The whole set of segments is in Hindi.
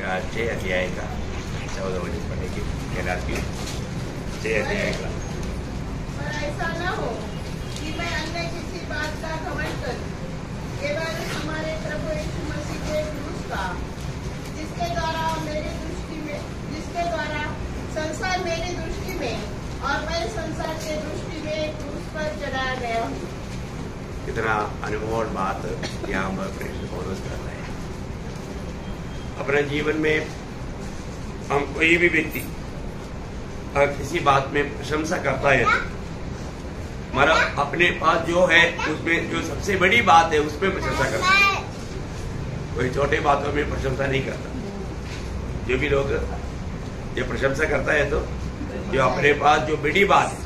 का 6 अध्याय का 14 वचन पढ़ेंगे। गलातियों 6 अध्याय का। पर ऐसा न हो कि मैं अन्य किसी बात का घमंड करूं, केवल हमारे प्रभु यीशु मसीह के क्रूस का, जिसके द्वारा संसार मेरी दृष्टि में और मैं संसार के दृष्टि में क्रूस पर चढ़ाया गया हूँ। कितना अनमोल बात यहाँ पर प्रेषित पौलुस कर रहे हैं। अपने जीवन में हम कोई भी व्यक्ति अगर किसी बात में प्रशंसा करता है, हमारा अपने पास जो है उसमें जो सबसे बड़ी बात है उसमें प्रशंसा करता है। कोई छोटे बातों में प्रशंसा नहीं करता। जो भी लोग ये प्रशंसा करता है तो जो अपने पास जो बड़ी बात है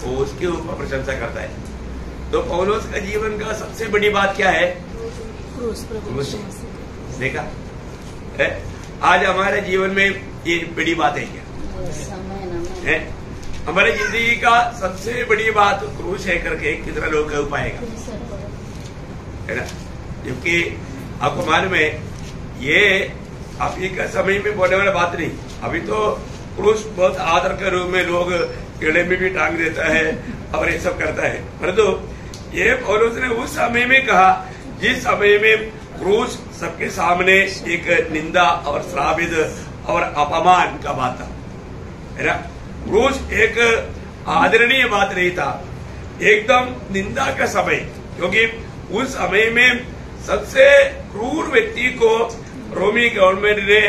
वो उसके ऊपर प्रशंसा करता है। तो पौलुस का जीवन का सबसे बड़ी बात क्या है? क्रूस। देखा है? आज हमारे जीवन में ये बड़ी बात है क्या है? हमारे जिंदगी का सबसे बड़ी बात क्रूस है करके कितना लोग कह पाएगा, है ना? क्योंकि आपको मालूम है ये अभी का समय में बोलने वाला बात नहीं। अभी तो क्रूस बहुत आदर के रूप में लोग गले में भी टांग देता है और ये सब करता है। परंतु ये पौलुस ने उस समय में कहा जिस समय में क्रूस सबके सामने एक निंदा और श्रापित और अपमान का बात था, है ना? क्रूस एक आदरणीय बात नहीं था, एकदम निंदा का समय। क्योंकि उस समय में सबसे क्रूर व्यक्ति को रोमी गवर्नमेंट ने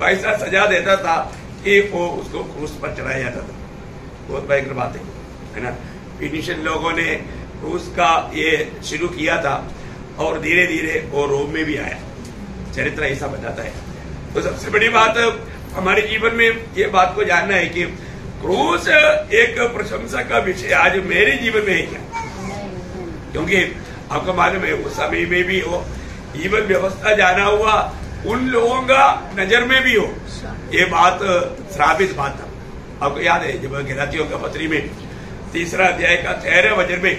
पैसा सजा देता था कि वो उसको क्रूस पर चढ़ाया जाता था। बहुत भयंकर बात है ना? फिनिशियन लोगों ने क्रूस का ये शुरू किया था और धीरे धीरे वो रोम में भी आया। चरित्र ऐसा बताता है। तो सबसे बड़ी बात हमारे जीवन में ये बात को जानना है कि क्रूस एक प्रशंसा का विषय आज मेरे जीवन में है क्या? क्योंकि आपको मालूम है उस समय में भी हो जीवन व्यवस्था जाना हुआ उन लोगों का नजर में भी हो ये बात श्रापित बात था। आपको याद है जब गलातियों का पत्री में 3 अध्याय का 13 वचन में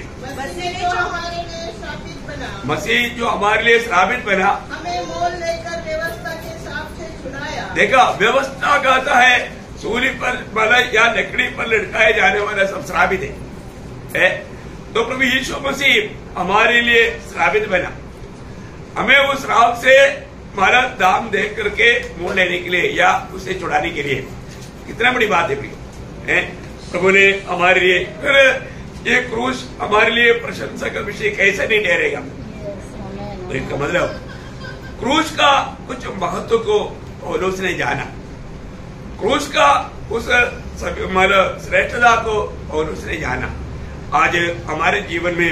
मसीह जो हमारे लिए श्रापित बना, हमें मोल लेकर व्यवस्था के हिसाब से छुड़ाया। देखा व्यवस्था कहता है सूली पर वाला या लकड़ी पर लटकाए जाने वाला सब श्रापित है। तो प्रभु यीशु मसीह हमारे लिए श्रापित बना, हमें उस श्राप से हमारा दाम दे करके मोल लेने के लिए या उसे छुड़ाने के लिए। कितना बड़ी बात है प्रिय, प्रभु ने हमारे लिए। फिर ये क्रूस हमारे लिए प्रशंसा का विषय कैसे नहीं ठहरेगा? तो इसका मतलब क्रूस का कुछ महत्व को पौलुस ने जाना, क्रूस का उस श्रेष्ठता को पौलुस ने जाना। आज हमारे जीवन में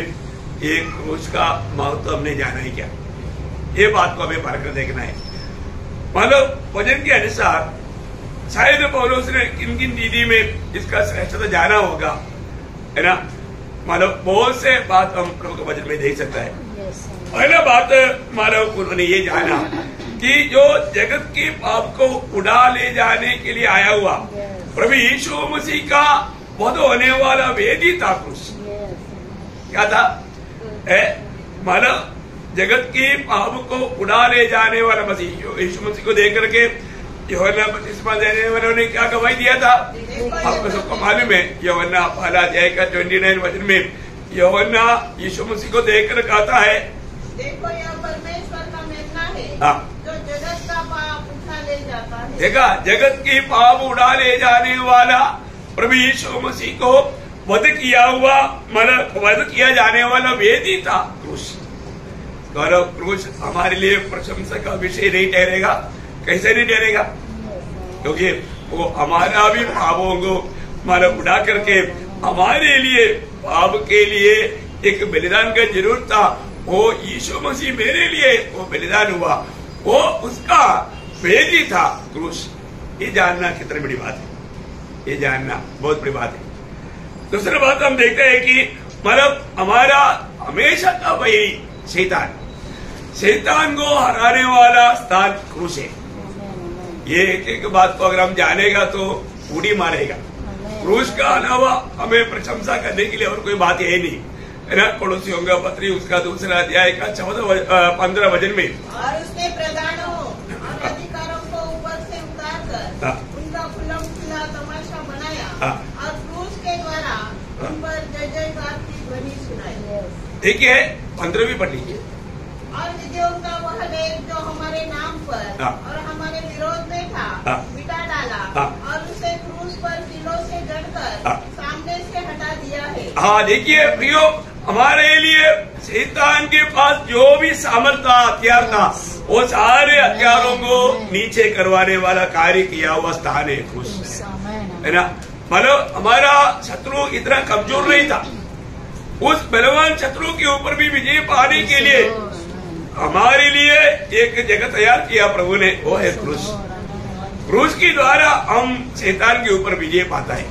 ये क्रूस का महत्व हमने जाना है क्या? ये बात को हमें परख कर देखना है। मतलब वचन के अनुसार शायद पौलुस ने किन किन दीदी में इसका श्रेष्ठता जाना होगा, है ना? मतलब बहुत से बात हम प्रभु के वचन में देख सकता है। पहला बात मानव उन्होंने ये जाना कि जो जगत के पाप को उड़ा ले जाने के लिए आया हुआ प्रभु यीशु मसीह का वध होने वाला वेदी था क्रूस। क्या था? मानव जगत के पाप को उड़ा ले जाने वाला मसीह यीशु मसीह को देख करके यूहन्ना बपतिस्मा देने वालों ने क्या गवाही दिया था? आपको सबको मालूम है। यूहन्ना 1 अध्याय का 29 वचन में यूहन्ना यीशु मसीह को देखकर कहता है, देखो यह परमेश्वर का मेमना है जो जगत का पाप उठा ले जाता है। देखा जगत के पाप उड़ा ले जाने वाला प्रभु यीशु मसीह को वध किया हुआ मतलब वध किया जाने वाला वेदी था क्रूस। गौरव क्रूस हमारे लिए प्रशंसा का विषय नहीं ठहरेगा। कैसे नहीं ठहरेगा? क्योंकि वो हमारा भी पापों को मतलब उड़ा करके हमारे लिए पाप के लिए एक बलिदान का जरूरत था। वो यीशु मसीह मेरे लिए वो बलिदान हुआ, वो उसका वेदी था क्रूस। ये जानना कितनी बड़ी बात है, ये जानना बहुत बड़ी बात है। दूसरी बात हम देखते हैं कि मतलब हमारा हमेशा का वही शैतान को हराने वाला स्थान क्रूस है। ये एक बात को अगर हम जानेगा तो पूरी मारेगा। क्रूस का अलावा हमें प्रशंसा करने के लिए और कोई बात है नहीं, है ना? कोलोसियों का पत्री उसका 2 अध्याय का 15 वचन में और उसने प्रधानों और अधिकारों को देखिए 15वीं पढ़ लीजिए। और विजयों का वह लेख जो हमारे नाम पर और हमारे विरोध में था मिटा डाला और उसे क्रूस पर किलों से जड़कर सामने से हटा दिया है। हाँ, देखिए प्रियो, हमारे लिए शैतान के पास जो भी सामर्थ्य हथियार था वो सारे हथियारों को नीचे करवाने वाला कार्य किया हुआ स्थान है क्रूस, है ना। मतलब हमारा शत्रु इतना कमजोर नहीं था, उस बलवान शत्रु के ऊपर भी विजय पाने के लिए हमारे लिए एक जगह तैयार किया प्रभु ने, वो है क्रूस। क्रूस के द्वारा हम शैतान के ऊपर विजय पाता है।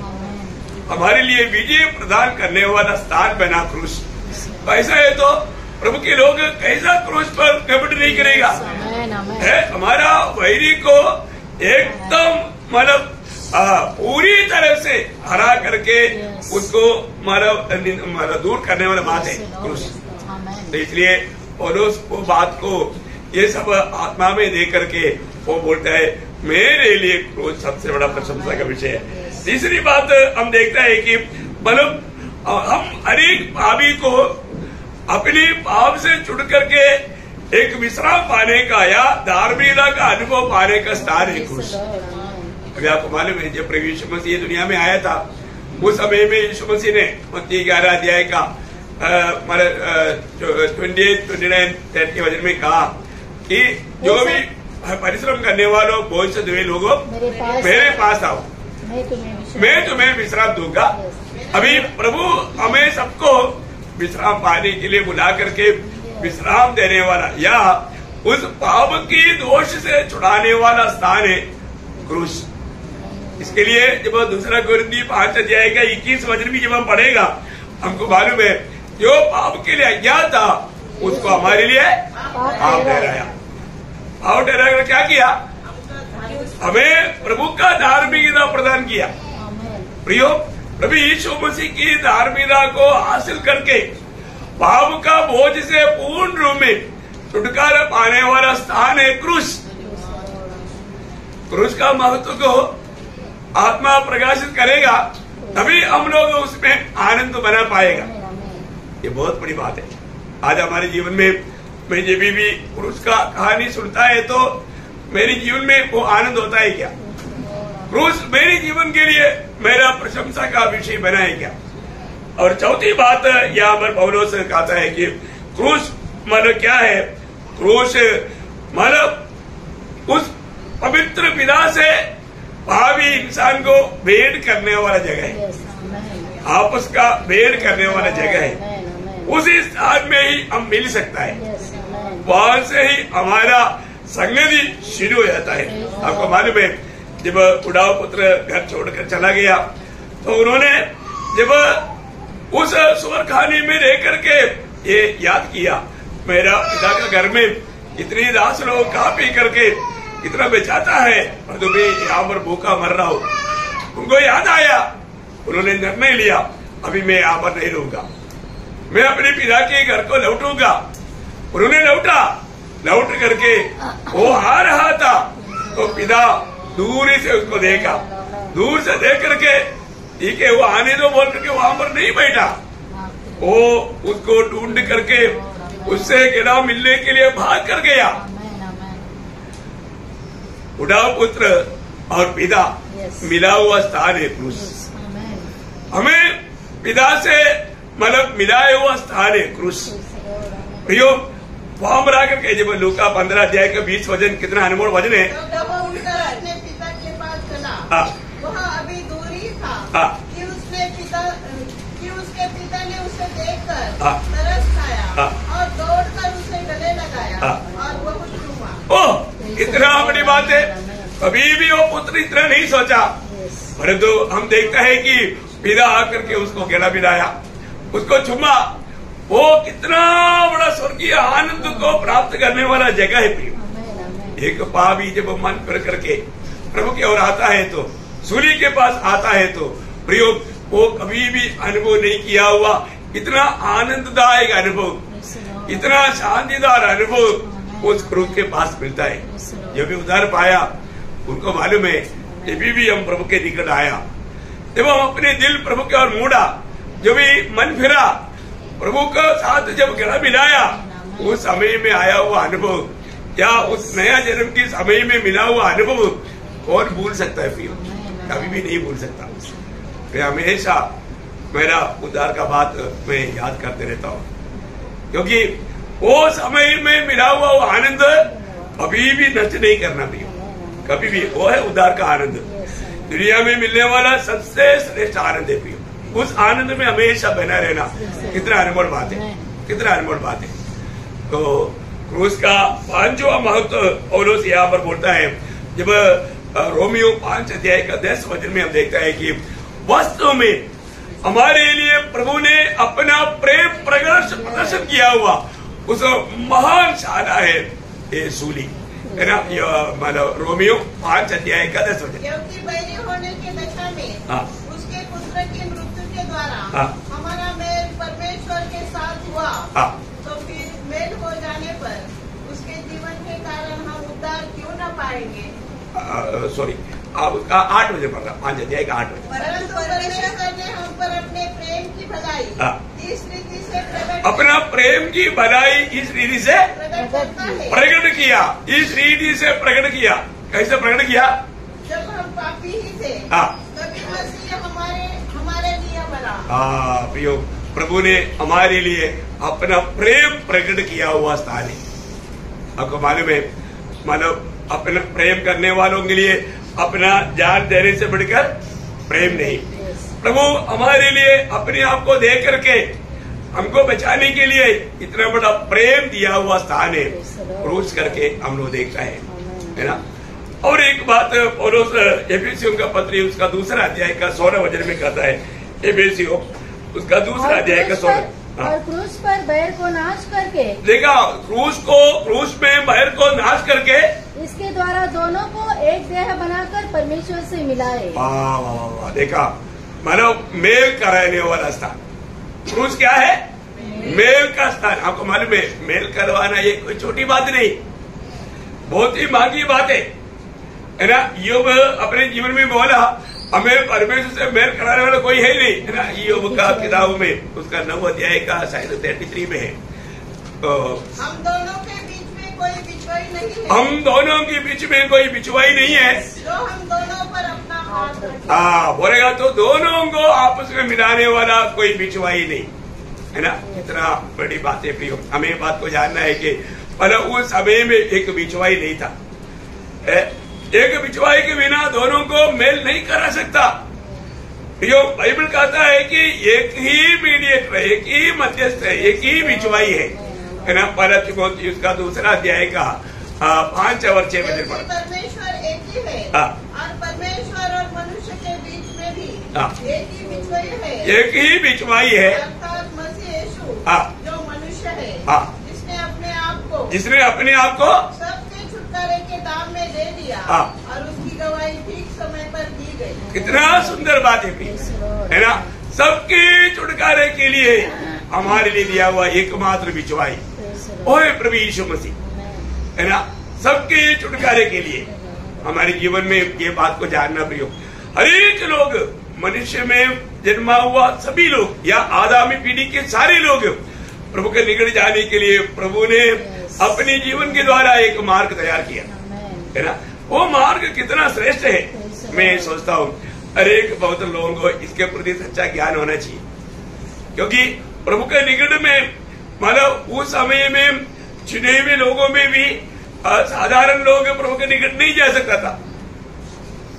हमारे लिए विजय प्रदान करने वाला स्थान बना क्रूस। ऐसा है तो प्रभु के लोग कैसा क्रूस पर कपट नहीं करेगा, है। हमारा वैरी को एकदम मतलब पूरी तरह से हरा करके उसको मतलब दूर करने वाला बात है क्रूस। तो इसलिए पौलुस वो बात को ये सब आत्मा में दे करके वो बोलता है मेरे लिए क्रूस सबसे बड़ा प्रशंसा का विषय है। तीसरी बात हम देखता है कि मतलब हम हर एक पापी को अपने पाप से छुट करके एक विश्राम पाने का या धार्मिकता का अनुभव पाने का स्थान है क्रूस। अभी आपको मालूम है जब प्रभु यीशु मसीह दुनिया में आया था उस समय में यीशु मसीह ने मत्ती 11 अध्याय का 28-29 वचन में कहा कि जो भी परिश्रम करने वालों बोझ से दुए लोगों मेरे पास आओ, मैं तुम्हें विश्राम दूंगा। अभी प्रभु हमें सबको विश्राम पाने के लिए बुला करके विश्राम देने वाला या उस पाप की दोष से छुड़ाने वाला स्थान है क्रूस। इसके लिए जब दूसरा कोरिन्थी 5 अध्याय का 21 वचन भी जब हम पढ़ेगा हमको मालूम है जो पाप के लिए अज्ञात था उसको हमारे लिए पाप ठहराया। पाप ठहराकर क्या किया, हमें प्रभु का धार्मिकता प्रदान किया। प्रियो, प्रभु यीशु मसीह की धार्मिकता को हासिल करके पाप का बोझ से पूर्ण रूप में छुटकारा पाने वाला स्थान है क्रूस। क्रूस का महत्व को आत्मा प्रकाशित करेगा तभी हम लोग उसमें आनंद बना पाएगा। ये बहुत बड़ी बात है। आज हमारे जीवन में मैं जब भी क्रूस का कहानी सुनता है तो मेरे जीवन में वो आनंद होता है क्या? क्रूस मेरे जीवन के लिए मेरा प्रशंसा का विषय बना है क्या? और चौथी बात यहाँ पर पौलुस कहता है कि क्रूस मतलब क्या है? क्रूस मतलब उस पवित्र पिता से भावी इंसान को भेंट करने वाला जगह है, आपस का भेंट करने वाला जगह है। उसी स्थान में ही हम मिल सकता है, वहां से ही हमारा संगति शुरू हो जाता है। आपको मालूम है जब उड़ाव पुत्र घर छोड़कर चला गया तो उन्होंने जब उस स्वर खाने में रह करके ये याद किया मेरा पिता का घर में इतनी दास लोग खा पी करके इतना बेचाता है और तो मैं यहाँ पर भूखा मर रहा हूँ। उनको याद आया, उन्होंने निर्णय लिया अभी मैं यहाँ पर नहीं रहूंगा, मैं अपने पिता के घर को लौटूंगा। उन्होंने लौट करके वो आ रहा था तो पिता दूर से उसको देखा, दूर से देख करके ठीक है वो आने दो बोल करके वहां पर नहीं बैठा, वो उसको ढूंढ करके उससे गिरा मिलने के लिए भाग कर गया। उड़ाव पुत्र और पिता मिला हुआ स्थान है क्रूस। हमें पिता से मतलब मिलाया हुआ स्थान है क्रूस। प्रियो, वहां पर आकर के जब लूका 15 अध्याय का 20 वचन कितना अनमोल वचन है। अपने पिता के पास चला, वहाँ अभी दूर ही था कि उसके पिता ने उसे देखकर तरस खाया और दौड़कर उसे गले लगाया और बहुत चूमा। ओह, इतना बड़ी बात है। कभी भी वो पुत्र इतना नहीं सोचा, परंतु हम देखते हैं कि पिता आकर के उसको गला मिलाया, उसको चुमा। वो कितना बड़ा स्वर्गीय आनंद को प्राप्त करने वाला जगह है। प्रियो, एक पापी जब मन कर करके प्रभु की ओर आता है तो सूर्य के पास आता है तो प्रियो वो कभी भी अनुभव नहीं किया हुआ इतना आनंददायक अनुभव, इतना शांतिदार अनुभव उस क्रूस के पास मिलता है। जो भी उधार पाया उनको मालूम है जब भी हम प्रभु के निकट आया, जब हम अपने दिल प्रभु की ओर मोड़ा, जो भी मन फिरा प्रभु का साथ जब गला मिलाया, उस समय में आया हुआ अनुभव या उस नया जन्म के समय में मिला हुआ अनुभव कौन भूल सकता है? प्रियो, कभी भी नहीं भूल सकता। मैं हमेशा मेरा उद्धार का बात मैं याद करते रहता हूँ, क्योंकि वो समय में मिला हुआ वो आनंद कभी भी नष्ट नहीं करना प्रियो, कभी भी। वो है उद्धार का आनंद, दुनिया में मिलने वाला सबसे श्रेष्ठ आनंद है प्रियो। उस आनंद में हमेशा बना रहना कितना अनमोल बात है, कितना अनमोल बात है। तो क्रूस का 5वां महत्व पौलुस यहाँ पर बोलता है। जब रोमियो 5 अध्याय का 10 वचन में हम देखते हैं कि वास्तव में हमारे लिए प्रभु ने अपना प्रेम प्रदर्शन किया हुआ उस महान शाला है ये सूली, है ना। मतलब रोमियो 5 अध्याय का 10 वचन, क्योंकि बैरी होने की दशा में उसके पुत्र की मृत्यु के द्वारा हमारा मेल परमेश्वर के साथ हुआ, तो फिर मेल हो जाने पर उसके जीवन के कारण हम उद्धार क्यों न पाएंगे? सॉरी, आप उसका 8 वचन पढ़ रहा, 5 अध्याय का 8 वचन। परंतु परमेश्वर ने हम पर अपने प्रेम की भलाई इस रीति से अपना प्रेम की भलाई इस रीति से प्रकट किया, इस रीति से प्रकट किया। कैसे प्रकट किया? जब हम पापी ही थे तभी मसीह हमारे लिए मरा। प्रियो, प्रभु ने हमारे लिए अपना प्रेम प्रकट किया हुआ स्थान है। आपको मालूम है, मानो अपना प्रेम करने वालों के लिए अपना जान देने से बढ़कर प्रेम नहीं। प्रभु हमारे लिए अपने आप को दे करके हमको बचाने के लिए इतना बड़ा प्रेम दिया हुआ स्थान है, क्रूस करके हम लोग देखता है ना। और एक बात पौलुस एफेसियों का पत्र उसका 2 अध्याय का 16 वचन में कहता है। एफेसियों उसका 2 अध्याय का 16, और क्रूस पर बैर को नाश करके, देखा, क्रूस में बैर को नाश करके इसके द्वारा दोनों को एक देह बनाकर परमेश्वर से मिलाए। वाह वाह वाह, देखा, मानो मेल कराने वाला स्थान। क्रूस क्या है? मेल का स्थान। आपको मालूम है, मेल करवाना ये कोई छोटी बात नहीं, बहुत ही महंगी बात है ना। योग अपने जीवन में बोला हमें परमेश्वर से मेल कराने वाला कोई है नहीं, है ना। योग का किताब में उसका 9 अध्याय का शायद 33 में है। तो हम दोनों के बीच में कोई बिछवाई नहीं है, हम दोनों के बीच में कोई बिछवाई नहीं है, जो हम दोनों पर अपना हाथ रखे। बोलेगा तो दोनों को आपस में मिलाने वाला कोई बिछवाई नहीं, है ना। इतना बड़ी बात है प्रियो। हमें बात को जानना है कि मतलब उस समय में एक बिछवाई नहीं था। एक बिछवाई के बिना दोनों को मेल नहीं करा सकता। प्रियो, बाइबल कहता है कि एक ही मीडिएटर, एक ही मध्यस्थ है, एक ही बिछवाई है ना। पहला तिमोथी उसका 2 अध्याय का 5 और 6 वचन पढ़। परमेश्वर एक ही है और परमेश्वर और मनुष्य के बीच में भी एक ही बिछवाई है, एक ही बिछवाई है, अर्थात मसीह यीशु जो मनुष्य है, जिसने अपने आप को सबके छुटकारे के दाम में दे दिया और उसकी गवाही ठीक समय पर दी गई। कितना सुंदर बात है ना। सबके छुटकारे के लिए हमारे लिए दिया हुआ एकमात्र बिछवाई और प्रभु यीशु मसीह, है ना। सबके छुटकारे के लिए हमारे जीवन में ये बात को जानना प्रियो। हरेक लोग, मनुष्य में जन्मा हुआ सभी लोग या आगामी पीढ़ी के सारे लोग प्रभु के निकट जाने के लिए प्रभु ने अपने जीवन के द्वारा एक मार्ग तैयार किया, है ना। वो मार्ग कितना श्रेष्ठ है, मैं सोचता हूँ हरेक बहुत लोगों को इसके प्रति सच्चा ज्ञान होना चाहिए, क्योंकि प्रभु के निकट में मतलब उस समय में चुने हुए लोगों में भी साधारण लोग प्रभु के निकट नहीं जा सकता था,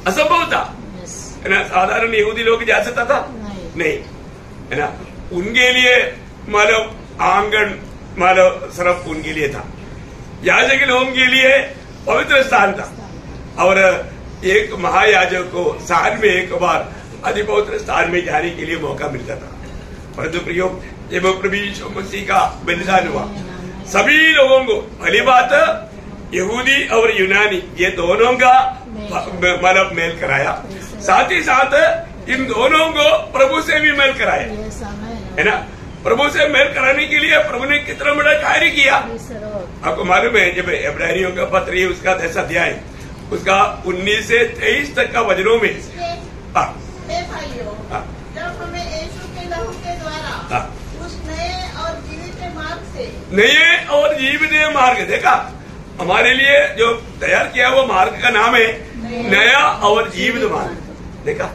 असंभव था, है ना। साधारण यहूदी लोग जा सकता था नहीं, है ना। उनके लिए मतलब आंगन मतलब सिर्फ उनके लिए था, याजक लोगों के लिए पवित्र स्थान था, और एक महायाजक को साल में एक बार अति पवित्र स्थान में जाने के लिए मौका मिलता था। परंतु प्रियो, जब प्रभु यीशु मसीह का बलिदान हुआ, सभी लोगों को, भली बात यहूदी और यूनानी ये दोनों का मतलब मेल कराया, साथ ही साथ इन दोनों को प्रभु से भी मेल कराया, है ना। प्रभु से मेल कराने के लिए प्रभु ने कितना बड़ा कार्य किया। आपको मालूम है, जब इब्रानियों का पत्र उसका 10 अध्याय उसका 19 से 23 तक का वचनों में जब हमें यीशु के लहू के द्वारा उस नए नए और जीवनीय मार्ग, देखा हमारे लिए जो तैयार किया वो मार्ग का नाम है नया और जीवित मार्ग। देखा,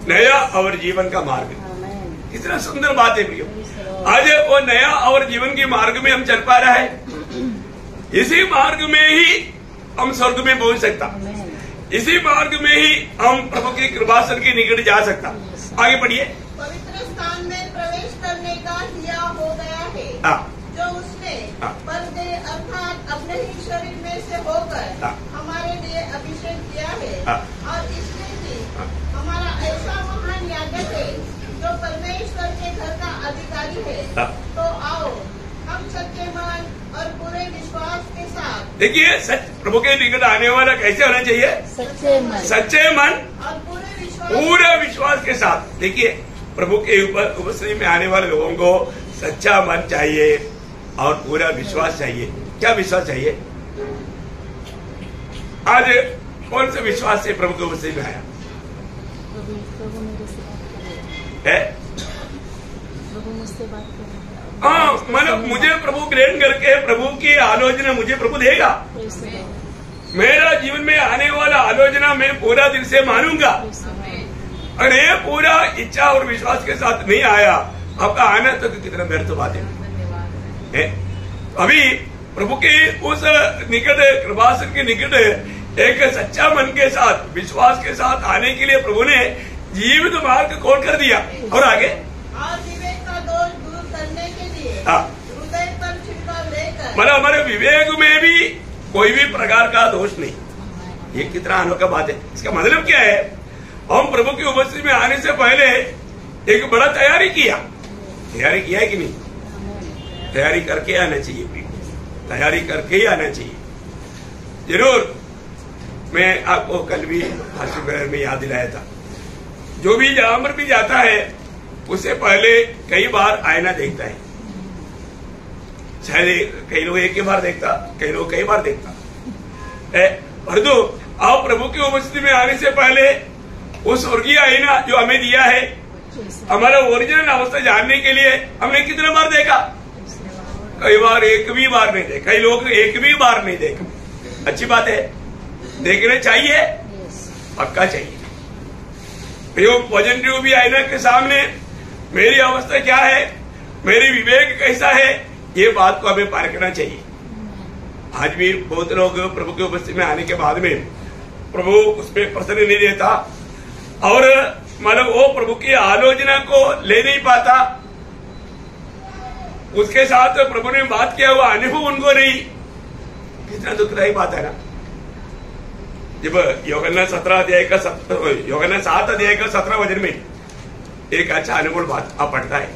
नया और जीवन का मार्ग, कितना सुंदर बात है प्रियो। आज वो नया और जीवन के मार्ग में हम चल पा रहा है, इसी मार्ग में ही हम स्वर्ग में पहुंच सकता, इसी मार्ग में ही हम प्रभु की कृपासन के निकट जा सकता। आगे बढ़िए। पवित्र स्थान में प्रवेश करने का हिया हो गया है, जो उसने पर्दे अर्थात अपने ही शरीर में से होकर हमारे लिए अभिषेक किया है, और इसलिए भी हमारा ऐसा महान याजक है जो परमेश्वर के घर का अधिकारी है। तो आओ हम सच्चे मन और पूरे विश्वास के साथ, देखिए प्रभु के निकट आने वाला कैसे होना चाहिए? सच्चे मन और पूरे विश्वास के साथ। देखिए प्रभु के ऊपर उपस्थिति में आने वाले लोगों को सच्चा मन चाहिए और पूरा विश्वास चाहिए। क्या विश्वास चाहिए? आज कौन से विश्वास से प्रभु के उपस्थिति में आया है? हाँ, मतलब मुझे प्रभु ग्रहण करके प्रभु की आलोचना मुझे प्रभु देगा, मेरा जीवन में आने वाला आलोचना मैं पूरा दिल से मानूंगा। अगर ये पूरा इच्छा और विश्वास के साथ नहीं आया, आपका आना तो कितना व्यर्थ बात है। अभी प्रभु के उस निकट कृपासन के निकट एक सच्चा मन के साथ विश्वास के साथ आने के लिए प्रभु ने जीवित मार्ग खोल कर दिया। और आगे विवेक का दोष दूर करने के लिए हृदय पर छिड़काव लेकर, मतलब हमारे विवेक में भी कोई भी प्रकार का दोष नहीं। ये कितना अनोखा बात है। इसका मतलब क्या है? हम प्रभु की उपस्थिति में आने से पहले एक बड़ा तैयारी किया है कि नहीं? तैयारी करके आना चाहिए, तैयारी करके ही आना चाहिए जरूर। मैं आपको कल भी भाषण में याद दिलाया था, जो भी जहां पर भी जाता है उससे पहले कई बार आईना देखता है। शायद कई लोग एक ही बार देखता, कई लोग कई बार देखता। परंतु आप प्रभु की उपस्थिति में आने से पहले उस स्वर्गीय आईना जो हमें दिया है, हमारा ओरिजिनल अवस्था जानने के लिए हमने कितने बार देखा? कई बार एक भी बार नहीं देखा, कई लोग एक भी बार नहीं देखा। अच्छी बात है, देखने चाहिए, पक्का चाहिए। वजन रूपी आईना के सामने मेरी अवस्था क्या है, मेरी विवेक कैसा है, ये बात को हमें परखना चाहिए। आज भी बहुत लोग प्रभु की उपस्थिति में आने के बाद में प्रभु उसमें प्रसन्न नहीं देता और मतलब वो प्रभु की आलोचना को ले नहीं पाता, उसके साथ प्रभु ने बात किया हुआ अनुभव उनको नहीं। कितना दुखदायी बात है ना। जब यूहन्ना 7 अध्याय का 17 वचन में एक अच्छा अनुभव बात आप पढ़ता है।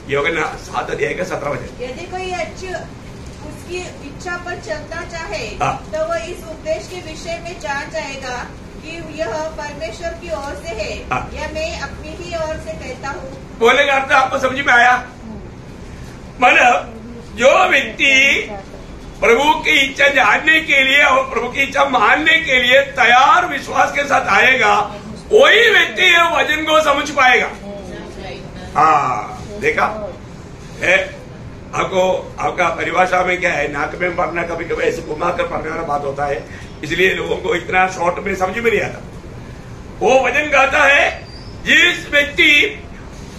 यूहन्ना 7 अध्याय का 17 वचन, यदि कोई उसकी इच्छा पर चलना चाहे तो वह इस उपदेश के विषय में जान जाएगा कि यह परमेश्वर की ओर से है या मैं अपनी ही ओर से कहता हूँ। बोले का अर्थ आपको समझ में आया? मतलब जो व्यक्ति प्रभु की इच्छा जानने के लिए और प्रभु की इच्छा मानने के लिए तैयार विश्वास के साथ आएगा, वही व्यक्ति ये वचन को समझ पाएगा। हाँ, देखा है आपको? आपका परिभाषा में क्या है? नाक में पढ़ना कभी कभी ऐसे घुमा कर पढ़ने वाला बात होता है, इसलिए लोगों को इतना शॉर्ट में समझ में नहीं आता। वो वचन कहता है जिस व्यक्ति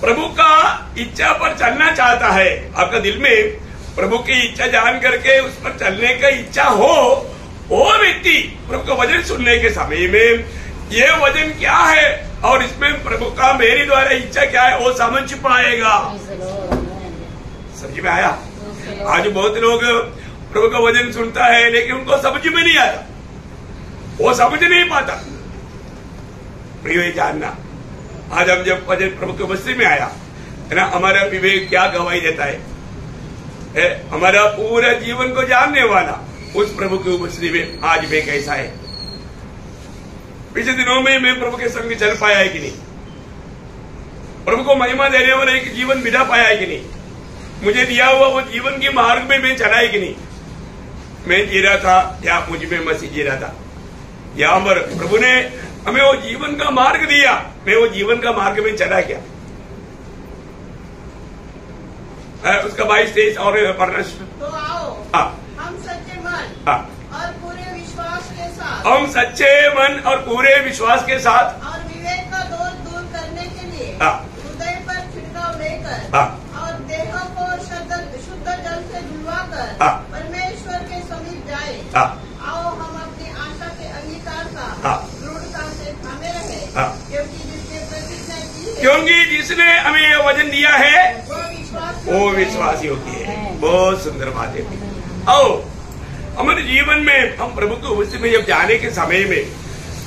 प्रभु का इच्छा पर चलना चाहता है, आपका दिल में प्रभु की इच्छा जान करके उस पर चलने का इच्छा हो, वो व्यक्ति प्रभु का वचन सुनने के समय में ये वचन क्या है और इसमें प्रभु का मेरी द्वारा इच्छा क्या है वो समझ पाएगा। समझ में आया? आज बहुत लोग प्रभु का वचन सुनता है लेकिन उनको समझ में नहीं आता, वो समझ नहीं पाता। प्रिय जानना, आज हम जब वचन प्रभु के उपस्थिति में आया है ना, हमारा विवेक क्या गवाही देता है? हमारा पूरा जीवन को जानने वाला उस प्रभु की उपस्थिति में आज मैं कैसा है? पिछले दिनों में मैं प्रभु के संग चल पाया है कि नहीं? प्रभु को महिमा देने वाला एक जीवन बिता पाया है कि नहीं? मुझे दिया हुआ वो जीवन के मार्ग में मैं चला है कि नहीं? मैं जी रहा था या मुझ में मसीह जी रहा था? यहाँ पर प्रभु ने हमें वो जीवन का मार्ग दिया, मैं वो जीवन का मार्ग में चला क्या? उसका 22-23 और पढ़ना। तो आओ हम सच्चे मन और पूरे विश्वास के साथ, हम सच्चे मन और पूरे विश्वास के साथ और विवेक का दोष दूर करने के लिए हृदय पर छिड़काव लेकर और देहों को शुद्ध जल से धुलवाकर परमेश्वर के समीप जाए। आओ हम अपनी आशा के अंगीकार का दृढ़ता से थामे रहे, क्योंकि जिसने हमें यह वचन दिया है वो विश्वासी होती है। बहुत सुंदर बात है। आओ हमारे जीवन में हम प्रभु के उपस्थिति में जब जाने के समय में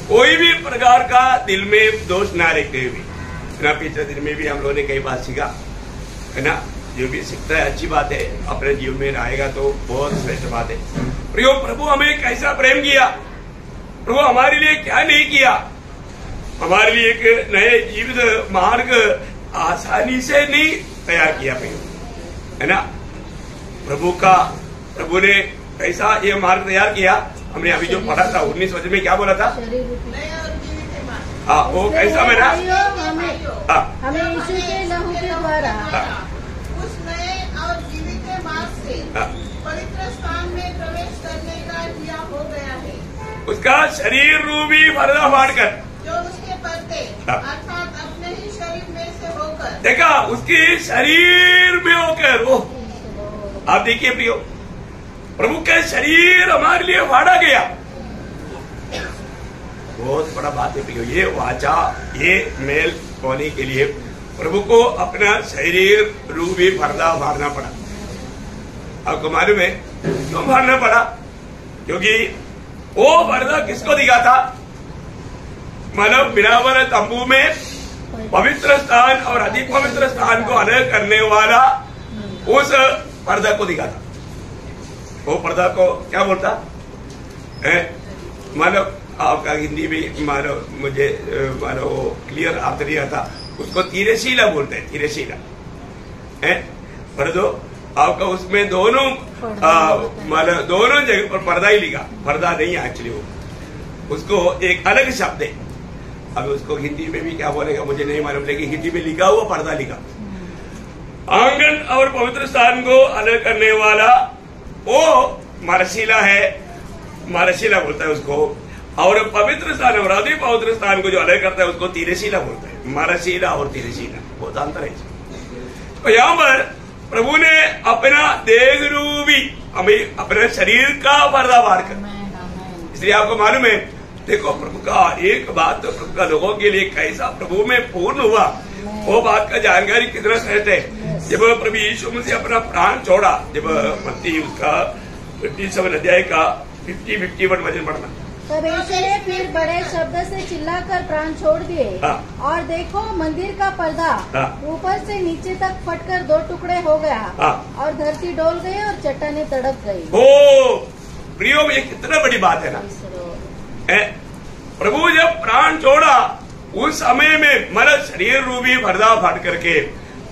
कोई भी प्रकार का दिल में दोष ना रखते हुए, ना पिछले दिन में भी हम लोगों ने कई बात सीखा है ना, जो भी सीखता है अच्छी बात है, अपने जीवन में आएगा तो बहुत श्रेष्ठ बात है। प्रभु हमें कैसा प्रेम किया, प्रभु हमारे लिए क्या नहीं किया, हमारे लिए एक नए जीवित मार्ग आसानी से नहीं तैयार किया है ना। प्रभु ने कैसा ये मार्ग तैयार किया, हमने अभी जो पढ़ा था 19 वचन में क्या बोला था, वो कैसा मेरा हमें यीशु के लहू के द्वारा उस नए और जीवित मार्ग से पवित्र स्थान में प्रवेश करने का दिया हो गया है। उसका शरीर रूपी पर्दा फाड़कर, जो उसके पर्दे अर्थात अपने ही शरीर में से होकर, देखा उसके शरीर में होकर, वो आप देखिए प्रियो, प्रभु का शरीर हमारे लिए फाड़ा गया। बहुत बड़ा बात है प्रियो, ये वाचा, ये मेल होने के लिए प्रभु को अपना शरीर रूपी पर्दा फाड़ना पड़ा। आपको मालूम है क्यों फाड़ना पड़ा? क्योंकि वो पर्दा किसको दिखा था? मतलब बिलावर तंबू में पवित्र स्थान और अति पवित्र स्थान को अलग करने वाला उस पर्दा को दिखा था। वो पर्दा को क्या बोलता है? मानो आपका हिंदी में मानो मुझे मानो वो क्लियर अर्थ नहीं आता, उसको तिरशीला बोलते हैं, तिरशीला है। पर दो आपका उसमें दोनों मानो दोनों जगह पर पर्दा ही लिखा, पर्दा नहीं है एक्चुअली, वो उसको एक अलग शब्द है। अब उसको हिंदी में भी क्या बोलेगा मुझे नहीं मालूम, लेकिन हिंदी में लिखा हुआ पर्दा लिखा। आंगन और पवित्र स्थान को अलग करने वाला वो मरशीला है, मरशीला बोलता है उसको, और पवित्र स्थान और अति पवित्र स्थान को जो अलग करता है उसको तिरशीला बोलता है। मरशीला और तिरशीला बहुत अंतर है। तो यहाँ पर प्रभु ने अपना देह रूपी हमें अपने शरीर का पर्दा फाड़ कर, इसलिए आपको मालूम है, देखो प्रभु का एक बात तो प्रभु का लोगों के लिए कैसा प्रभु में पूर्ण हुआ, वो बात का जानकारी कितना श्रेष्ठ है। जब प्रभु यीशु मसीह अपना प्राण छोड़ा, जब मत्ती उसका 57 अध्याय का 50-51 वचन पढ़ना, तब यीशु ने फिर बड़े शब्द से चिल्लाकर प्राण छोड़ दिए, और देखो मंदिर का पर्दा ऊपर से नीचे तक फटकर 2 टुकड़े हो गया, और धरती डोल गई और चट्टानें तड़प गई। ओ प्रियो, ये कितना बड़ी बात है ना। प्रभु जब प्राण छोड़ा उस समय में मतलब शरीर रूपी पर्दा फाड़ करके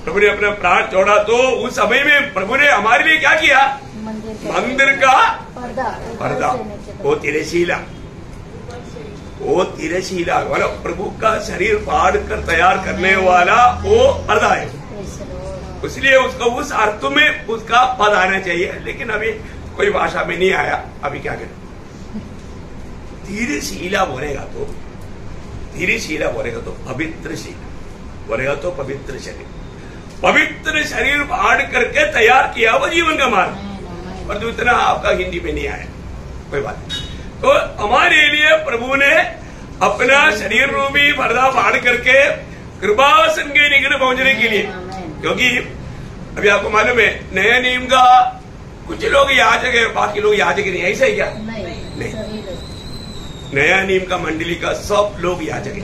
प्रभु ने अपना प्राण छोड़ा, तो उस समय में प्रभु ने हमारे लिए क्या किया? मंदिर का पर्दा, वो तिरशीला, वो तिरशीला मतलब प्रभु का शरीर फाड़ कर तैयार करने वाला वो पर्दा है। इसलिए उसको उस अर्थ में उसका पद आना चाहिए, लेकिन अभी कोई भाषा में नहीं आया। अभी क्या करें? तिरशीला बोलेगा तो, तिरशीला बोलेगा तो पवित्र शीला बोलेगा तो पवित्र शरीर, पवित्र शरीर फाड़ करके तैयार किया वो जीवन का मार्ग। और जो इतना आपका हिंदी में नहीं आया कोई बात नहीं। तो हमारे लिए प्रभु ने अपना शरीर रूपी पर्दा फाड़ करके कृपासन के निकट पहुंचने के लिए, क्योंकि अभी आपको मालूम है नया नियम का कुछ लोग याजक है, बाकी लोग याजक नहीं, ऐसा ही क्या? नहीं, नया नियम का मंडली का सब लोग याजक है।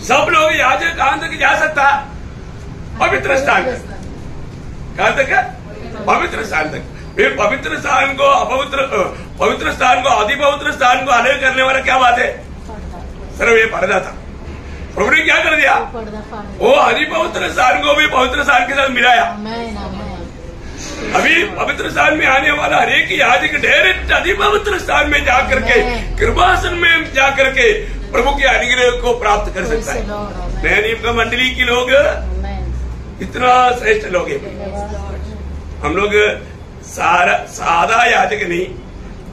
सब लोग याजक कहां तक जा सकता? पवित्र स्थान तक। कहां तक है? पवित्र स्थान तक। फिर पवित्र स्थान को अपवित्र, पवित्र स्थान को अति पवित्र स्थान को अलग करने वाला क्या बात है? सिर्फ ये पर्दा था। प्रभु ने क्या कर दिया? वो अति पवित्र स्थान को भी पवित्र स्थान के साथ मिलाया। अभी पवित्र स्थान में आने वाला हर एक याजक डायरेक्ट अति पवित्र स्थान में जाकर के कृपासन में जाकर के प्रभु के अनुग्रह को प्राप्त कर सकता है। नया नियम का मंडली के लोग इतना श्रेष्ठ लोग हैं। हम लोग सादा याजक नहीं,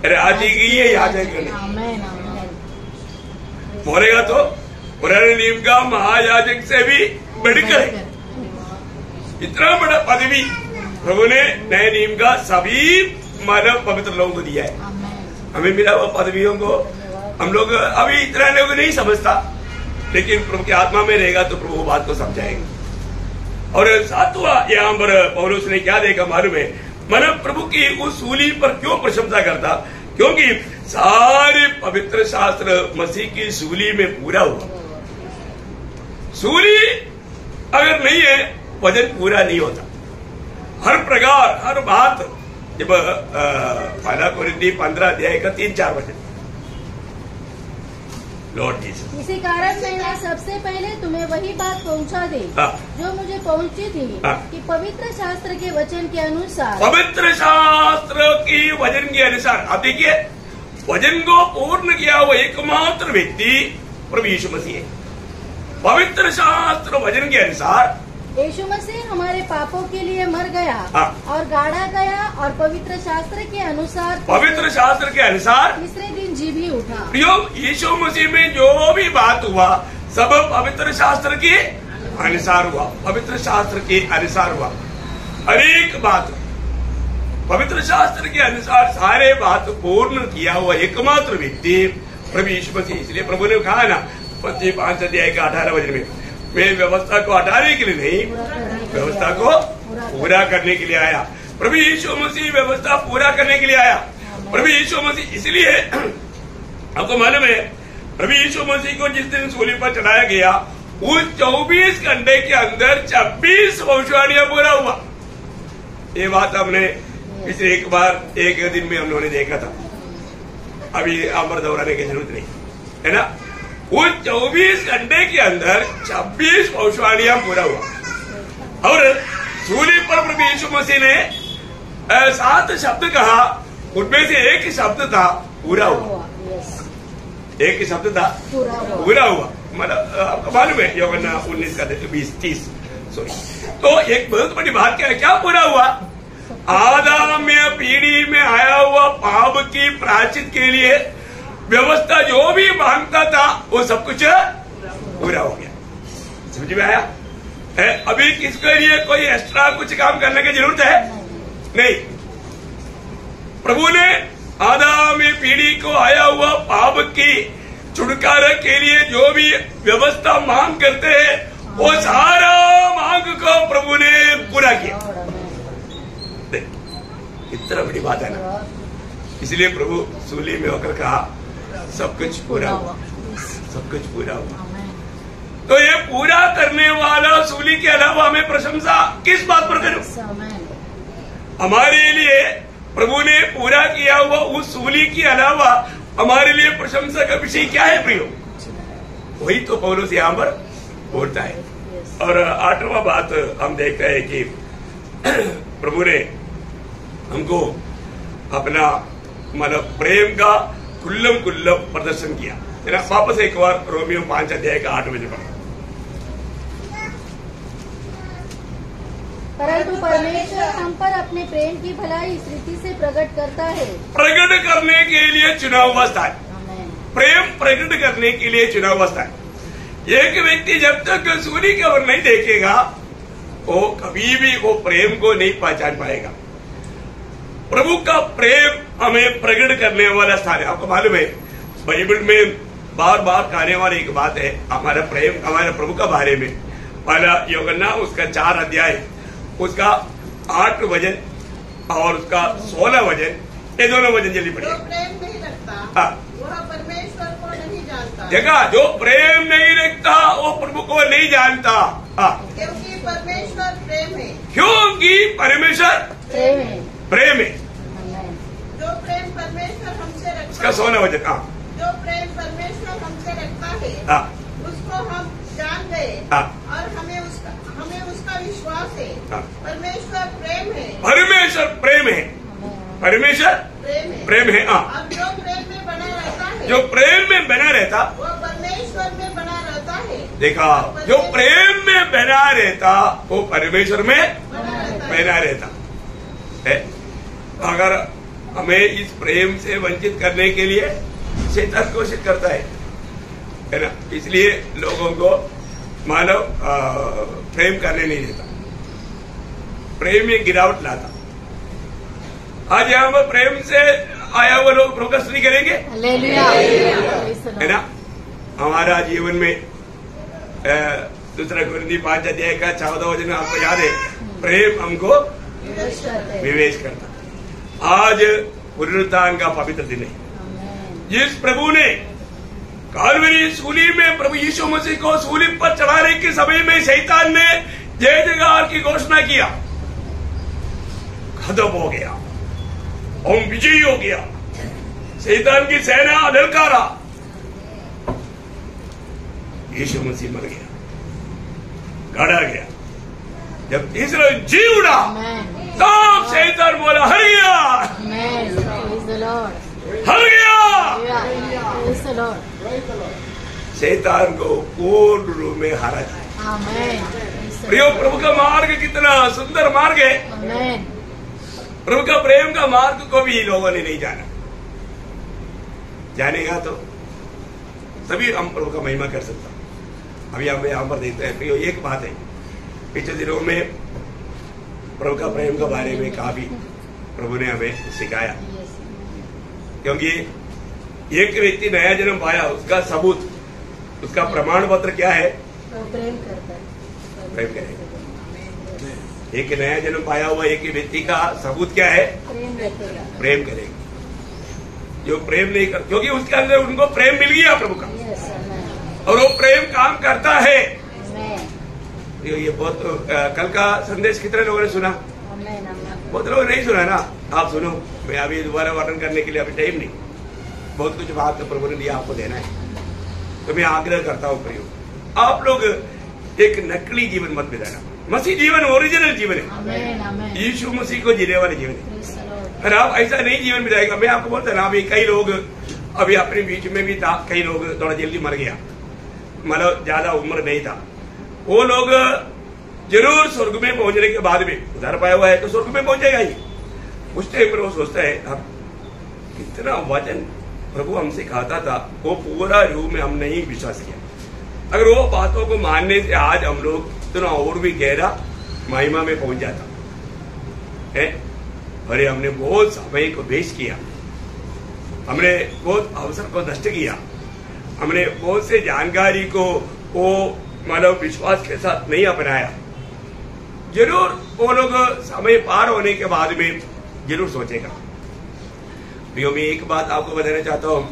राजकीय याजक नहीं। बोलेगा तो पुराने नियम का महायाजक से भी बढ़कर है। इतना बड़ा पदवी प्रभु ने नए नियम का सभी मानव पवित्र लोगों को दिया है। हमें मिला हुआ पदवियों को हम लोग अभी इतना लोग नहीं समझता, लेकिन प्रभु की आत्मा में रहेगा तो प्रभु बात को समझाएंगे। और सातवां यहाँ पर पौलुस ने क्या देखा मालूम है? मन प्रभु की उस सूली पर क्यों प्रशंसा करता? क्योंकि सारे पवित्र शास्त्र मसीह की सूली में पूरा हुआ। सूली अगर नहीं है वजन पूरा नहीं होता। हर प्रकार हर बात, जब पहला कोरिन्थी 15 अध्याय का 3-4 वचन, लॉर्ड जीसस। इसी कारण मैंने सबसे पहले तुम्हें वही बात पहुंचा दी जो मुझे पहुंची थी कि पवित्र शास्त्र के वचन के अनुसार, पवित्र शास्त्र की वचन के अनुसार। आप देखिए, वचन को पूर्ण किया हुआ एकमात्र व्यक्ति प्रभु यीशु मसीह है। पवित्र शास्त्र वचन के अनुसार यीशु मसीह हमारे पापों के लिए मर गया और गाड़ा गया, और पवित्र शास्त्र के अनुसार तीसरे दिन जी भी उठा। यीशु मसीह में जो भी बात हुआ सब पवित्र शास्त्र के अनुसार हुआ। पवित्र शास्त्र के अनुसार हुआ अनेक बात, पवित्र शास्त्र के अनुसार सारे बात पूर्ण किया हुआ एकमात्र व्यक्ति प्रभु यीशु मसीह। इसलिए प्रभु ने कहा ना मत्ती 5 अध्याय का 18 वचन में, मैं व्यवस्था को हटाने के लिए नहीं, व्यवस्था को पूरा करने के लिए आया। प्रभु यीशु मसीह व्यवस्था पूरा करने के लिए आया। प्रभु यीशु मसीह, इसलिए आपको मालूम है प्रभु यीशु मसीह को जिस दिन सूली पर चढ़ाया गया उस 24 घंटे के अंदर 26 भविष्यवाणियां पूरा हुआ। ये बात हमने पिछले एक दिन में हम लोगों ने देखा था, अभी आमर दोहराने की जरूरत नहीं है ना। उस 24 घंटे के अंदर 26 भविष्यवाणियां पूरा हुआ। और सूली पर प्रभु यीशु मसीह ने 7 शब्द कहा, उनमें से एक शब्द था पूरा हुआ। एक शब्द था पूरा हुआ। मतलब आपको मालूम है यूहन्ना 19:20-30 सॉरी। तो एक बहुत बड़ी बात क्या है? क्या पूरा हुआ? आदम पीढ़ी में आया हुआ पाप की प्रायश्चित के लिए व्यवस्था जो भी मांगता था वो सब कुछ पूरा हो गया। समझ में आया? अभी किसके लिए कोई एक्स्ट्रा कुछ काम करने की जरूरत है? नहीं। प्रभु ने आदम पीढ़ी को आया हुआ पाप की छुटकारा के लिए जो भी व्यवस्था मांग करते हैं वो सारा मांग को प्रभु ने पूरा किया। इतना बड़ी बात है ना। इसलिए प्रभु सूली में होकर कहा सब कुछ पूरा हुआ, सब कुछ पूरा हुआ। तो ये पूरा करने वाला सूली के अलावा हमें प्रशंसा किस बात पर करूं? हमारे लिए प्रभु ने पूरा किया हुआ उस सूली के अलावा हमारे लिए प्रशंसा का विषय क्या है प्रियो? वही तो पौलुस यहाँ पर बोलता है। और 8वां बात हम देखते हैं कि प्रभु ने हमको अपना मतलब प्रेम का कुल्लम प्रदर्शन किया। वापस एक बार रोमियो 5 अध्याय का 8 बजे पढ़ा। परंतु परमेश्वर हम पर अपने प्रेम की भलाई इस रीति से प्रकट करता है, प्रकट करने के लिए चुना हुआ स्थान। प्रेम प्रकट करने के लिए चुना हुआ स्थान। एक व्यक्ति जब तक सूर्य की ओर नहीं देखेगा वो कभी भी वो प्रेम को नहीं पहचान पाएगा। प्रभु का प्रेम हमें प्रकट करने वाला स्थान है। आपको मालूम है बाइबल में बार बार कहने वाली एक बात है हमारा प्रेम हमारे प्रभु का बारे में। पहला यूहन्ना उसका 4 अध्याय उसका 8 वचन और उसका 16 वचन, ये दोनों वचन जल्दी पढ़िए। जो प्रेम नहीं रखता वह परमेश्वर को नहीं जानता। देखा, जो प्रेम नहीं रखता वो प्रभु को नहीं जानता। क्योंकि परमेश्वर प्रेम है। क्योंकि परमेश्वर प्रेम है। जो प्रेम परमेश्वर हमसे रखता उसका 16 वचन। जो प्रेम परमेश्वर हमसे रखता है उसको हम जान गए और हमें उसका विश्वास है। परमेश्वर प्रेम है। परमेश्वर प्रेम है। परमेश्वर प्रेम है। अब जो प्रेम में बना रहता है जो प्रेम में बना रहता वो परमेश्वर में बना रहता है। देखा, जो प्रेम में बना रहता वो परमेश्वर में बना रहता है। अगर हमें इस प्रेम से वंचित करने के लिए शैतान कोशिश करता है ना, इसलिए लोगों को मानव प्रेम करने नहीं देता, प्रेम में गिरावट लाता। आज यहाँ पर प्रेम से आया हुआ लोग प्रोग्रेस नहीं करेंगे, है ना। हमारा जीवन में दूसरा कुरिन्थी 5 अध्याय का 14 वचन आपको याद है, प्रेम हमको विवेश करता। आज पुनरुत्थान का पवित्र दिन है, जिस प्रभु ने काल्वरी सूली में प्रभु यीशु मसीह को सूली पर चढ़ाने के समय में शैतान ने जय जयकार की घोषणा किया, खत्म हो गया, हम विजयी हो गया, शैतान की सेना ललकारा, यीशु मसीह मर गया, गाड़ा गया। जब तीसरा जी उड़ा तब शैतान बोला हर गया, हर गया। शैतान को पूर्ण रूप में हारा जाए। प्रियो, प्रभु का मार्ग कितना सुंदर मार्ग है। प्रभु का प्रेम का मार्ग को भी लोगों ने नहीं जाना, जानेगा तो तभी हम प्रभु का महिमा कर सकता। अभी हम यहाँ पर देखते हैं प्रियो, एक बात है, पिछले दिनों में प्रभु का प्रेम के बारे में काफी प्रभु ने हमें सिखाया, क्योंकि एक व्यक्ति नया जन्म पाया, उसका सबूत, उसका प्रमाण पत्र क्या है? प्रेम करता है, प्रेम करेगा। एक नया जन्म पाया हुआ एक व्यक्ति का सबूत क्या है? प्रेम करेगा। जो प्रेम नहीं कर, क्योंकि उसके अंदर उनको प्रेम मिल गया प्रभु का, और वो प्रेम काम करता है। ये बहुत कल का संदेश कितने लोगों ने सुना? बहुत लोगों ने नहीं सुना ना। आप सुनो, मैं अभी दोबारा वर्णन करने के लिए अभी टाइम नहीं, बहुत कुछ बात तो प्रभु ने दिया, आपको देना है। तो मैं आग्रह करता हूँ प्रयोग, आप लोग एक नकली जीवन मत बिताना। मसीह जीवन ओरिजिनल जीवन है, यीशु मसीह को जीने वाले जीवन है। अगर आप ऐसा नहीं जीवन बिताएगा, मैं आपको बोलता ना, अभी कई लोग अभी अपने बीच में भी था, कई लोग थोड़ा जल्दी मर गया, मतलब ज्यादा उम्र नहीं था, वो लोग जरूर स्वर्ग में पहुंचने के बाद में, उधार पाया हुआ है तो स्वर्ग में पहुंचेगा ही। उस टाइम पर वो सोचता है, अब कितना वचन प्रभु हमसे खाता था, वो पूरा रूप में हम नहीं विश्वास किया। अगर वो बातों को मानने से आज हम लोग इतना और भी गहरा महिमा में पहुंच जाता है। अरे हमने बहुत समय को वेस्ट किया, हमने बहुत अवसर को नष्ट किया, हमने बहुत से जानकारी को वो मतलब विश्वास के साथ नहीं अपनाया। जरूर वो लोग समय पार होने के बाद में जरूर सोचेगा। प्रियो, मैं एक बात आपको बताना चाहता हूँ,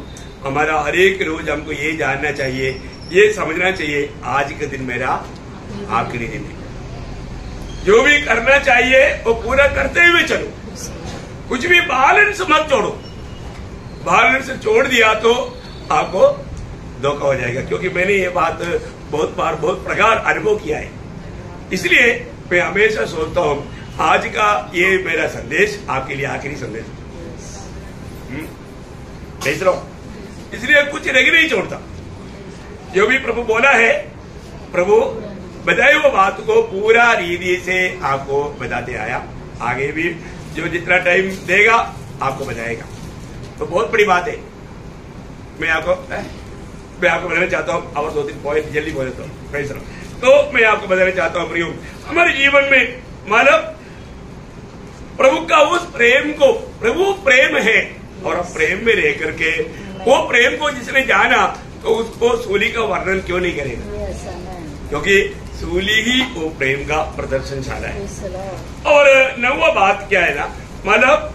हमारा हर एक रोज हमको ये जानना चाहिए, ये समझना चाहिए, आज का दिन मेरा आखिरी दिन है। जो भी करना चाहिए वो पूरा करते हुए चलो, कुछ भी बैलेंस मत छोड़ो। बैलेंस छोड़ दिया तो आपको धोखा हो जाएगा, क्योंकि मैंने ये बात बहुत बार बहुत प्रकार अनुभव किया है। इसलिए मैं हमेशा सोचता हूँ आज का ये मेरा संदेश आपके लिए आखिरी संदेश देख रहा हूं, इसलिए कुछ रह नहीं छोड़ता। जो भी प्रभु बोला है, प्रभु बताए वो बात को पूरा रीति से आपको बताते आया, आगे भी जो जितना टाइम देगा आपको बताएगा। तो बहुत बड़ी बात है। मैं आपको बताना चाहता हूँ, और 2-3 पॉइंट जल्दी बोल देता हूँ। तो मैं आपको बताना चाहता हूँ प्रियो, हमारे जीवन में मानव प्रभु का उस प्रेम को, प्रभु प्रेम है, और प्रेम में रह करके वो प्रेम को जिसने जाना तो उसको सूली का वर्णन क्यों नहीं करेगा? क्योंकि सूली ही वो प्रेम का प्रदर्शनशाला है। और नवा बात क्या है ना, मतलब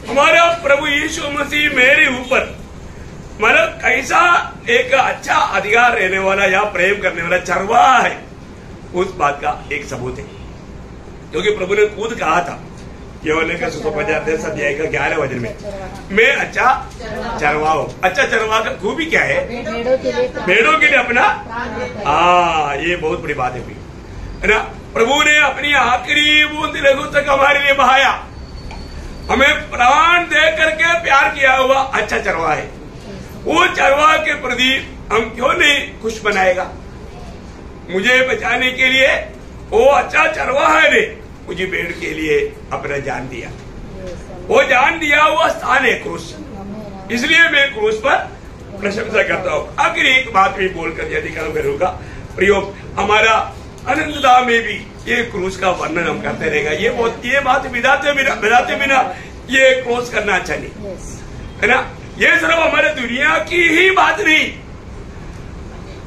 हमारा प्रभु यीशु मसीह मेरे ऊपर मतलब कैसा एक अच्छा अधिकार रहने वाला या प्रेम करने वाला चरवाहा है, उस बात का एक सबूत है। क्योंकि प्रभु ने खुद कहा था, यूहन्ना का सुसमाचार अध्याय का 11 वचन में, मैं अच्छा चरवाहा हूं। अच्छा चरवाहा का खूबी क्या है? भेड़ों के लिए अपना, ये बहुत बड़ी बात है ना। प्रभु ने अपनी आखिरी बूंद लहू तक हमारे लिए बहाया, हमें प्राण दे करके प्यार किया हुआ अच्छा चरवाहा है। वो चरवाहा के प्रति हम क्यों नहीं खुश बनाएगा? मुझे बचाने के लिए वो अच्छा चरवाहा ने मुझे भेड़ के लिए अपना जान दिया। वो जान दिया हुआ स्थान है क्रूस, इसलिए मैं क्रूस पर प्रशंसा करता हूँ। आखिर एक बात भी बोलकर यदि खत्म करूंगा, प्रियो, हमारा अनंतता में भी ये क्रूस का वर्णन हम करते रहेगा। ये बात बिनाते बिना ये क्रूस करना अच्छा नहीं है ना। ये सिर्फ हमारे दुनिया की ही बात नहीं,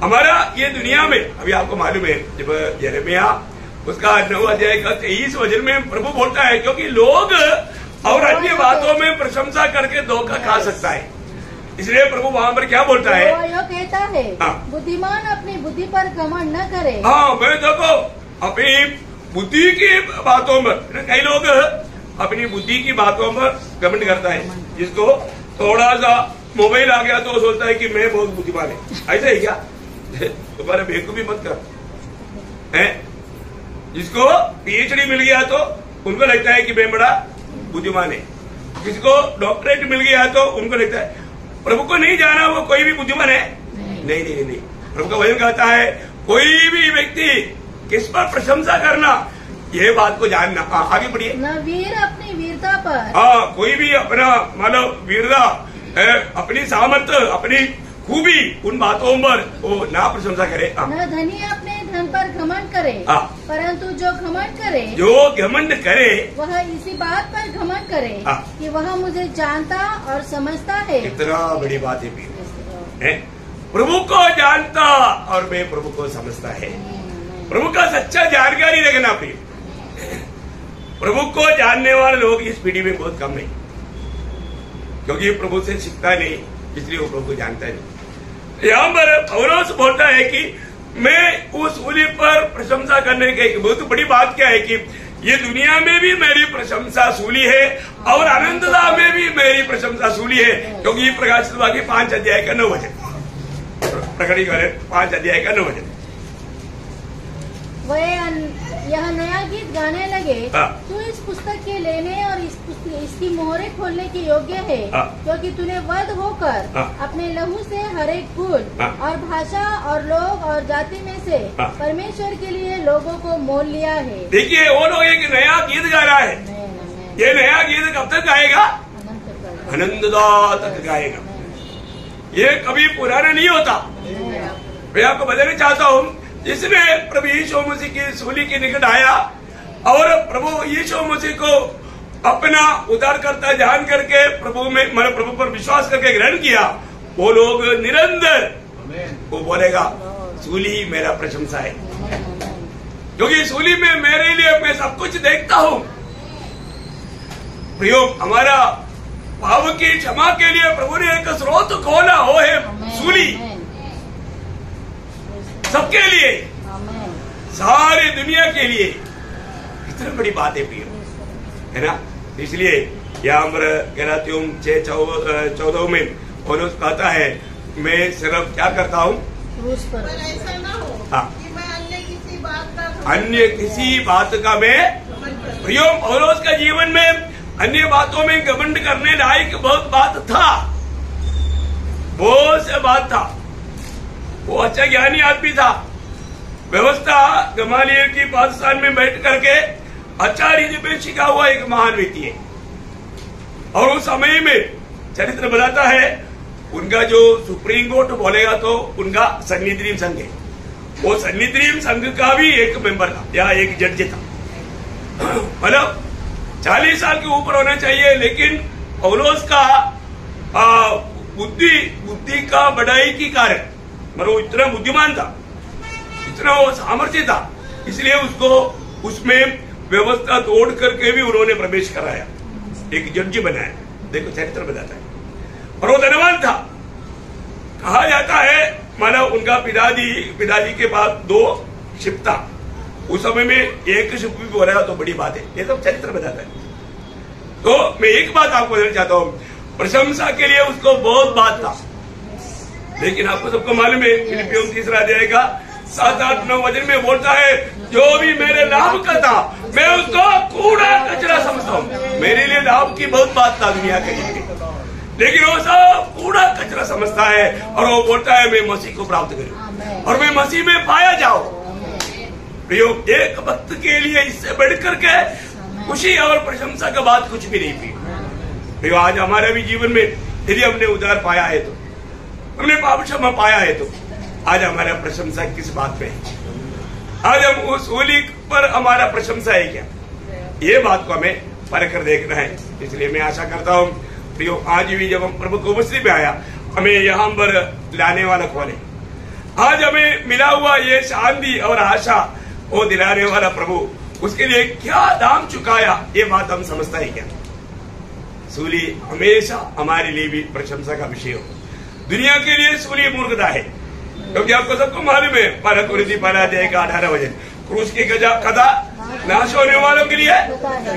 हमारा ये दुनिया में अभी आपको मालूम है, जब यिर्मयाह उसका 9 अध्याय का 23 वचन में प्रभु बोलता है, क्योंकि लोग और अन्य बातों में प्रशंसा करके धोखा खा सकता है, इसलिए प्रभु वहाँ पर क्या बोलता है? वो कहता है, बुद्धिमान अपनी बुद्धि पर घमंड न करे। हाँ, मैं देखो अपनी बुद्धि की बातों पर, कई लोग अपनी बुद्धि की बातों पर घमंड करता है। जिसको थोड़ा सा मोबाइल आ गया तो वो सोचता है कि मैं बहुत बुद्धिमान है। ऐसा है क्या? तुम्हारे बेवकूफी मत कर। है जिसको पीएचडी मिल गया तो उनको लगता है कि मैं बड़ा बुद्धिमान है। जिसको डॉक्टरेट मिल गया तो उनको लगता है प्रभु को नहीं जाना वो कोई भी बुद्धिमान है। नहीं। प्रभु का वचन कहता है कोई भी व्यक्ति किस पर प्रशंसा करना, ये बात को जानना। आगे बढ़िए। न वीर अपनी वीरता पर, हाँ, कोई भी अपना मतलब वीरता, अपनी सामर्थ्य, अपनी खूबी, उन बातों पर वो ना प्रशंसा करे। न धनी अपने धन पर घमंड करे, परंतु जो घमंड करे वह इसी बात पर घमंड करे कि वह मुझे जानता और समझता है। कितना बड़ी बात है, प्रभु को जानता और मैं प्रभु को समझता है। प्रभु का सच्चा जानकारी रखना प्रिय। प्रभु को जानने वाले लोग इस पीढ़ी में बहुत कम नहीं, क्योंकि प्रभु से सीखता नहीं, इसलिए वो प्रभु को जानता नहीं। यहाँ पर पौलुस बोलता है कि मैं उस सूली पर प्रशंसा करने की बहुत बड़ी बात क्या है कि ये दुनिया में भी मेरी प्रशंसा सूली है और अनंतता में भी मेरी प्रशंसा सूली है, क्योंकि प्रकाशित वाक्य 5 अध्याय का 9 वचन, प्रकटीकरण 5 अध्याय का 9 वचन। यह नया गीत गाने लगे, तू इस पुस्तक के लेने और इसकी मोहरे खोलने के योग्य है, क्योंकि तूने वध होकर अपने लहू से हर एक कुल और भाषा और लोग और जाति में से परमेश्वर के लिए लोगों को मोल लिया है। देखिए वो लोग एक नया गीत गा रहा है। ये नया गीत कब तक गाएगा? अनंतता तक गाएगा। ये कभी पुराना नहीं होता। मैं आपको बताना चाहता हूँ, जिसने प्रभु यीशु मसीह की सूली के निकट आया और प्रभु यीशु मसीह को अपना उद्धारकर्ता जान करके प्रभु पर विश्वास करके ग्रहण किया, वो लोग निरंतर वो बोलेगा सूली मेरा प्रशंसा है, क्योंकि सूली में मेरे लिए मैं सब कुछ देखता हूँ। प्रियो, हमारा पाप की क्षमा के लिए प्रभु ने एक स्रोत खोला, वो है सूली। सबके लिए, सारी दुनिया के लिए। इतनी बड़ी बात है प्रिय, है ना। इसलिए यहाँ पर गलातियों 6:14 में पौलुस कहता है मैं सिर्फ क्या करता हूँ, पर ऐसा ना हो कि मैं अन्य किसी बात का मैं प्रियो। पौलुस का जीवन में अन्य बातों में घमंड करने लायक बहुत बात था, बहुत से बात था। वो अच्छा ज्ञानी आदमी था, व्यवस्था गमालियल की पाकिस्तान में बैठ करके अच्छा रीति में सीखा हुआ एक महान व्यक्ति है। और उस समय में चरित्र बताता है उनका जो सुप्रीम कोर्ट बोलेगा तो उनका सन्निधिम संघ है, वो सन्निधिम संघ का भी एक मेंबर था या एक जज था। मतलब 40 साल के ऊपर होना चाहिए, लेकिन पौलुस का बुद्धि का बढ़ाई की कारण मगर वो इतना बुद्धिमान था, इतना वो सामर्थ्य था, इसलिए उसको उसमें व्यवस्था तोड़ करके भी उन्होंने प्रवेश कराया, एक जज बनाया। देखो चरित्र बताता है। और वो धनवान था। कहा जाता है मानो उनका पिताजी के पास 2 शिप था। उस समय में एक शिप भी हो रहा तो बड़ी बात है, ये सब चरित्र बताता है। तो मैं एक बात आपको बताना चाहता हूँ, प्रशंसा के लिए उसको बहुत बात था, लेकिन आपको सबको मालूम है फिलिपियों 3 अध्याय का 7, 8, 9 वचन में बोलता है जो भी मेरे लाभ का था मैं उसको कूड़ा कचरा समझता हूँ। मेरे लिए लाभ की बहुत बात था दुनिया के लिए, लेकिन वो सब कूड़ा कचरा समझता है और वो बोलता है मैं मसीह को प्राप्त करूं और मैं मसीह में पाया जाऊं। प्रियो, एक वक्त के लिए इससे बढ़कर के खुशी और प्रशंसा का बात कुछ भी नहीं प्रियो। आज हमारे भी जीवन में यदि हमने उद्धार पाया है तो, हमने पाप क्षमा पाया है तो आज हमारा प्रशंसा किस बात पे है? आज हम उस होली पर हमारा प्रशंसा है क्या? ये बात को हमें परख कर देखना है। इसलिए मैं आशा करता हूँ प्रियो, आज भी जब हम प्रभु को उपस्थिति में आया, हमें यहाँ पर लाने वाला कौन है? आज हमें मिला हुआ ये शांति और आशा वो दिलाने वाला प्रभु, उसके लिए क्या दाम चुकाया, ये बात हम समझता है क्या? सूली हमेशा हमारे लिए भी प्रशंसा का विषय हो। दुनिया के लिए सूली मूर्खता है, क्योंकि आपको सबको मालूम है 12:18 वचन, क्रूस की कथा नाश होने वालों के लिए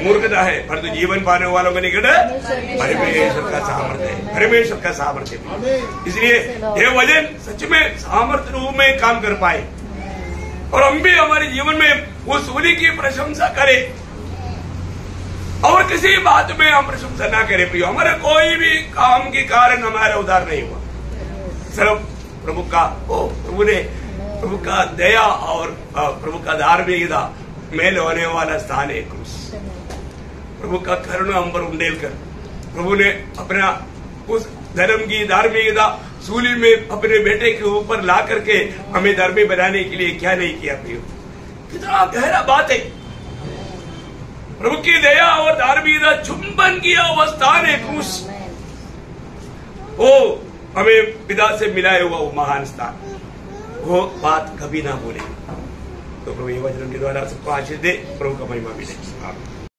मूर्खता है, परंतु जीवन पाने वालों के निकट परमेश्वर का सामर्थ्य है, परमेश्वर का सामर्थ्य। इसलिए ये वचन सच में सामर्थ्य रूप में काम कर पाए और हम भी हमारे जीवन में वो सूली की प्रशंसा करें और किसी बात में हम प्रशंसा ना करें। प्रियो, हमारे कोई भी काम के कारण हमारा उद्धार नहीं हुआ, सिर्फ प्रभु का प्रभु का दया और प्रभु का धार्मिकता मेल होने वाला स्थान है क्रूस। प्रभु का करुणा हम पर उंडेल कर प्रभु ने अपना उस धर्म की धार्मिकता सूली में अपने बेटे के ऊपर ला करके हमें धर्मी बनाने के लिए क्या नहीं किया प्रियो? कितना गहरा बात है। प्रभु की दया और धार्मिकता चुंबन किया हुआ स्थान है क्रूस। वो हमें पिता से मिलाए हुआ वो महान स्थान, वो बात कभी ना भूले। तो प्रभु ये वचन के द्वारा सबको आशीष दे, प्रभु का महिमा मिले।